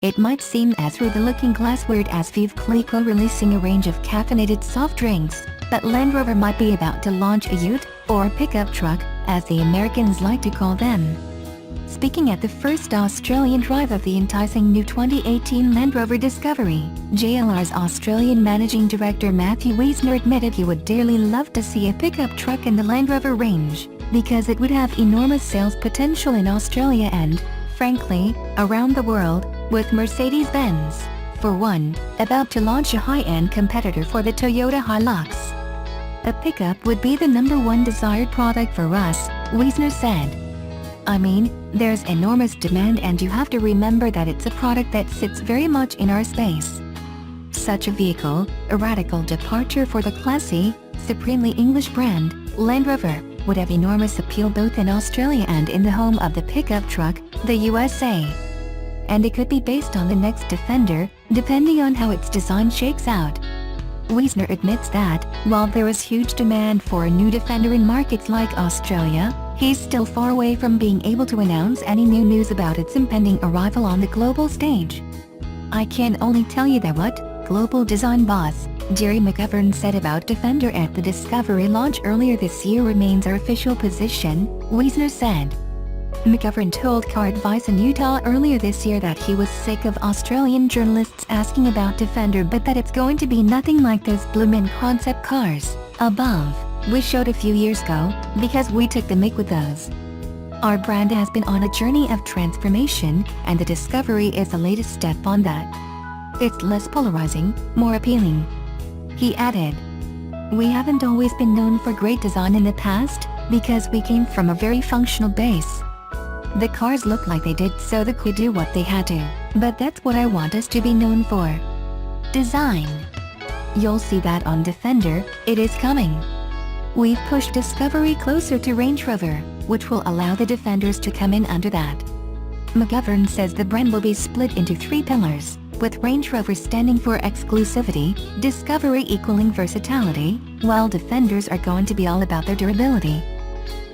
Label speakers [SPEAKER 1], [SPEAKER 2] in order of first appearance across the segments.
[SPEAKER 1] It might seem as through the looking glass weird as Veuve Clicquot releasing a range of caffeinated soft drinks, but Land Rover might be about to launch a ute, or pickup truck, as the Americans like to call them. Speaking at the first Australian drive of the enticing new 2018 Land Rover Discovery, JLR's Australian Managing Director Matthew Wiesner admitted he would dearly love to see a pickup truck in the Land Rover range, because it would have enormous sales potential in Australia and, frankly, around the world, with Mercedes-Benz, for one, about to launch a high-end competitor for the Toyota Hilux. A pickup would be the #1 desired product for us, Wiesner said. I mean, there's enormous demand and you have to remember that it's a product that sits very much in our space. Such a vehicle, a radical departure for the classy, supremely English brand, Land Rover, would have enormous appeal both in Australia and in the home of the pickup truck, the USA. And it could be based on the next Defender, depending on how its design shakes out. Wiesner admits that, while there is huge demand for a new Defender in markets like Australia, he's still far away from being able to announce any new news about its impending arrival on the global stage. I can only tell you that what global design boss, Jerry McGovern said about Defender at the Discovery launch earlier this year remains our official position, Wiesner said. McGovern told Car Advice in Utah earlier this year that he was sick of Australian journalists asking about Defender but that it's going to be nothing like those bloomin' concept cars, above, we showed a few years ago, because we took the mic with those. Our brand has been on a journey of transformation, and the Discovery is the latest step on that. It's less polarizing, more appealing. He added. We haven't always been known for great design in the past, because we came from a very functional base. The cars look like they did so they could do what they had to, but that's what I want us to be known for. Design. You'll see that on Defender, it is coming. We've pushed Discovery closer to Range Rover, which will allow the Defenders to come in under that. McGovern says the brand will be split into 3 pillars, with Range Rover standing for exclusivity, Discovery equaling versatility, while Defenders are going to be all about their durability.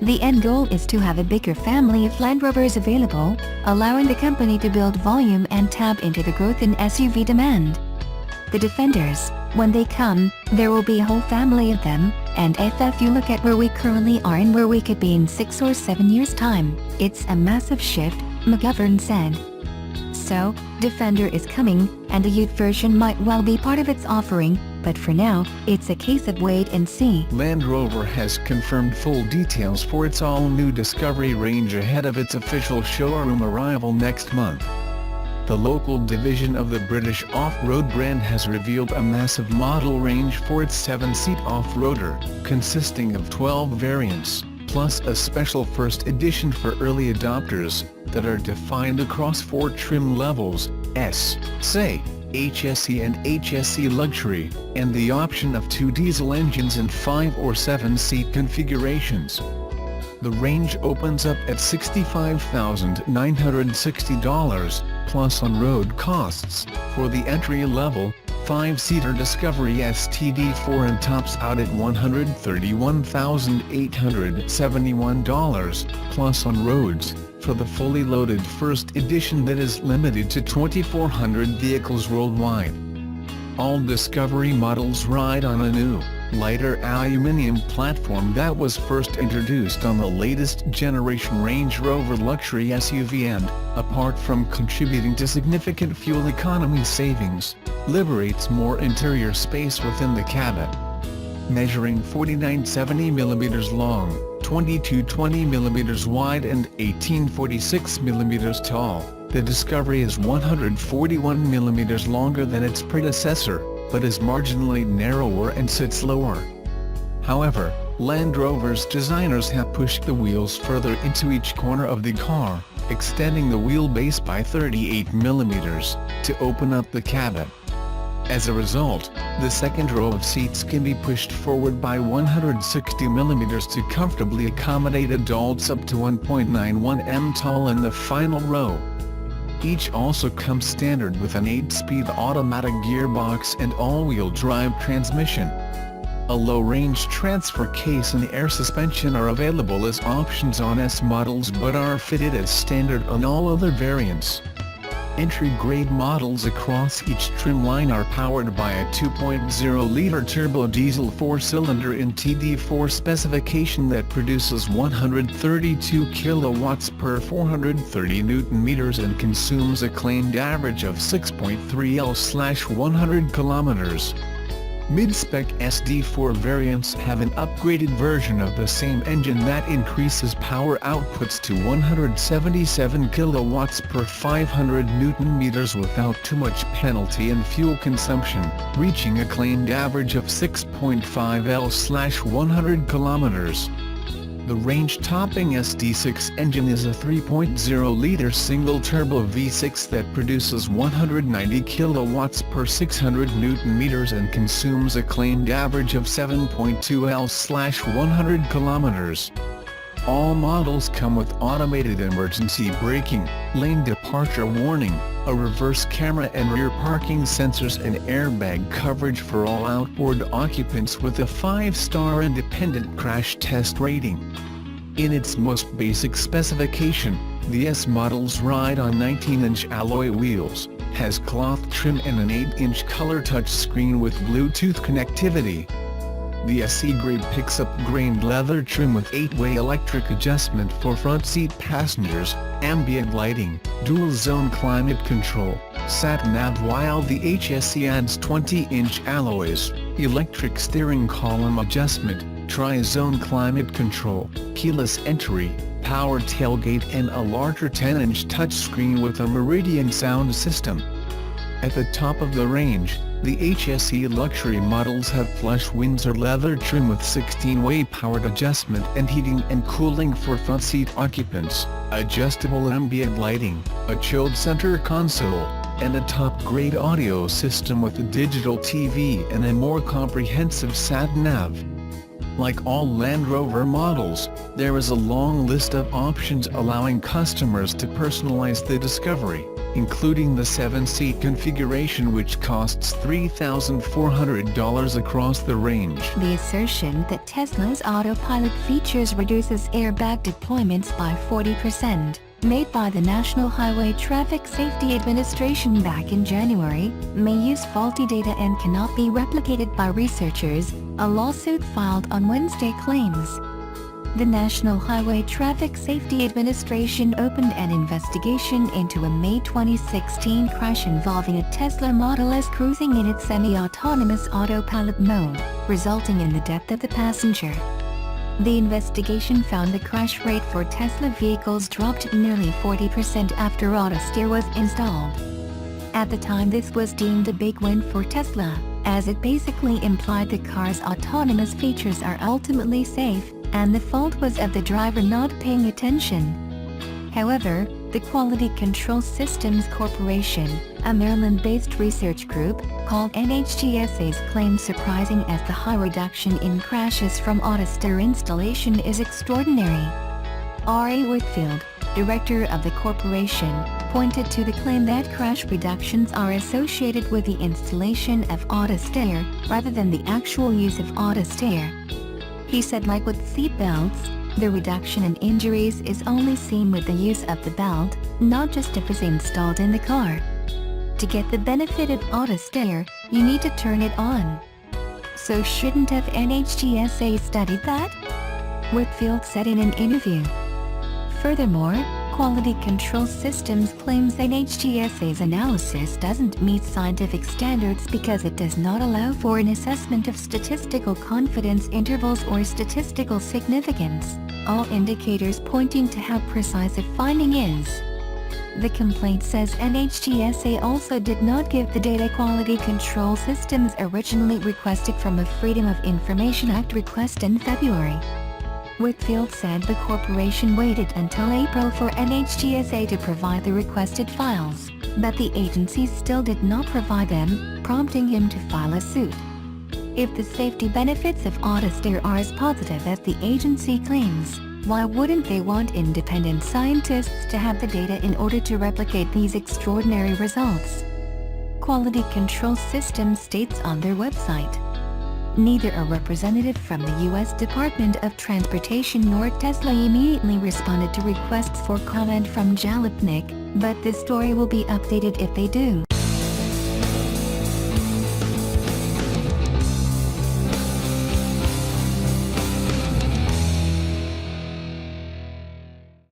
[SPEAKER 1] The end goal is to have a bigger family of Land Rovers available, allowing the company to build volume and tap into the growth in SUV demand. The Defenders, when they come, there will be a whole family of them, and if you look at where we currently are and where we could be in 6 or 7 years' time, it's a massive shift, McGovern said. So, Defender is coming, and a Ute version might well be part of its offering, but for now, it's a case of wait and see.
[SPEAKER 2] Land Rover has confirmed full details for its all-new Discovery range ahead of its official showroom arrival next month. The local division of the British off-road brand has revealed a massive model range for its 7-seat off-roader, consisting of 12 variants, plus a special first edition for early adopters, that are defined across 4 trim levels, S, say, HSE and HSE Luxury, and the option of 2 diesel engines in 5 or 7-seat configurations. The range opens up at $65,960, plus on-road costs, for the entry-level, 5-seater Discovery STD4 and tops out at $131,871, plus on roads, for the fully loaded first edition that is limited to 2,400 vehicles worldwide. All Discovery models ride on a new, lighter aluminium platform that was first introduced on the latest generation Range Rover luxury SUV and, apart from contributing to significant fuel economy savings, liberates more interior space within the cabin. Measuring 4970mm long, 2220mm wide and 1846mm tall, the Discovery is 141mm longer than its predecessor, but is marginally narrower and sits lower. However, Land Rover's designers have pushed the wheels further into each corner of the car, extending the wheelbase by 38mm, to open up the cabin. As a result, the second row of seats can be pushed forward by 160mm to comfortably accommodate adults up to 1.91 m tall in the final row. Each also comes standard with an 8-speed automatic gearbox and all-wheel drive transmission. A low-range transfer case and air suspension are available as options on S models but are fitted as standard on all other variants. Entry-grade models across each trim line are powered by a 2.0-liter turbo diesel 4-cylinder in TD4 specification that produces 132 kilowatts per 430 Nm and consumes a claimed average of 6.3 L/100 km. Mid-spec SD4 variants have an upgraded version of the same engine that increases power outputs to 177 kilowatts per 500 Nm without too much penalty in fuel consumption, reaching a claimed average of 6.5 L/100 km. The range-topping SD6 engine is a 3.0-liter single-turbo V6 that produces 190 kilowatts per 600 Nm and consumes a claimed average of 7.2 L/100 km. All models come with automated emergency braking, lane departure warning, a reverse camera and rear parking sensors and airbag coverage for all outboard occupants with a 5-star independent crash test rating. In its most basic specification, the S models ride on 19-inch alloy wheels, has cloth trim and an 8-inch color touchscreen with Bluetooth connectivity. The SE grade picks up grained leather trim with 8-way electric adjustment for front seat passengers, ambient lighting, dual-zone climate control, sat-nav, while the HSE adds 20-inch alloys, electric steering column adjustment, tri-zone climate control, keyless entry, power tailgate and a larger 10-inch touchscreen with a Meridian sound system. At the top of the range, the HSE luxury models have plush Windsor leather trim with 16-way powered adjustment and heating and cooling for front seat occupants, adjustable ambient lighting, a chilled center console, and a top-grade audio system with a digital TV and a more comprehensive sat-nav. Like all Land Rover models, there is a long list of options allowing customers to personalize the Discovery, including the 7-seat configuration which costs $3,400 across the range.
[SPEAKER 1] The assertion that Tesla's autopilot features reduces airbag deployments by 40%, made by the National Highway Traffic Safety Administration back in January, may use faulty data and cannot be replicated by researchers, a lawsuit filed on Wednesday claims. The National Highway Traffic Safety Administration opened an investigation into a May 2016 crash involving a Tesla Model S cruising in its semi-autonomous autopilot mode, resulting in the death of the passenger. The investigation found the crash rate for Tesla vehicles dropped nearly 40% after AutoSteer was installed. At the time, this was deemed a big win for Tesla, as it basically implied the car's autonomous features are ultimately safe, and the fault was of the driver not paying attention. However, the Quality Control Systems Corporation, a Maryland-based research group, called NHTSA's claim surprising as the high reduction in crashes from AutoSteer installation is extraordinary. R.A. Whitfield, director of the corporation, pointed to the claim that crash reductions are associated with the installation of AutoSteer, rather than the actual use of AutoSteer. He said, like with seat belts, the reduction in injuries is only seen with the use of the belt, not just if it's installed in the car. To get the benefit of AutoSteer, you need to turn it on. So shouldn't have NHTSA studied that? Whitfield said in an interview. Furthermore, Quality Control Systems claims NHTSA's analysis doesn't meet scientific standards because it does not allow for an assessment of statistical confidence intervals or statistical significance, all indicators pointing to how precise a finding is. The complaint says NHTSA also did not give the data Quality Control Systems originally requested from a Freedom of Information Act request in February. Whitfield said the corporation waited until April for NHTSA to provide the requested files, but the agency still did not provide them, prompting him to file a suit. If the safety benefits of AutoSteer are as positive as the agency claims, why wouldn't they want independent scientists to have the data in order to replicate these extraordinary results? Quality Control Systems states on their website. Neither a representative from the U.S. Department of Transportation nor Tesla immediately responded to requests for comment from Jalopnik, but this story will be updated if they do.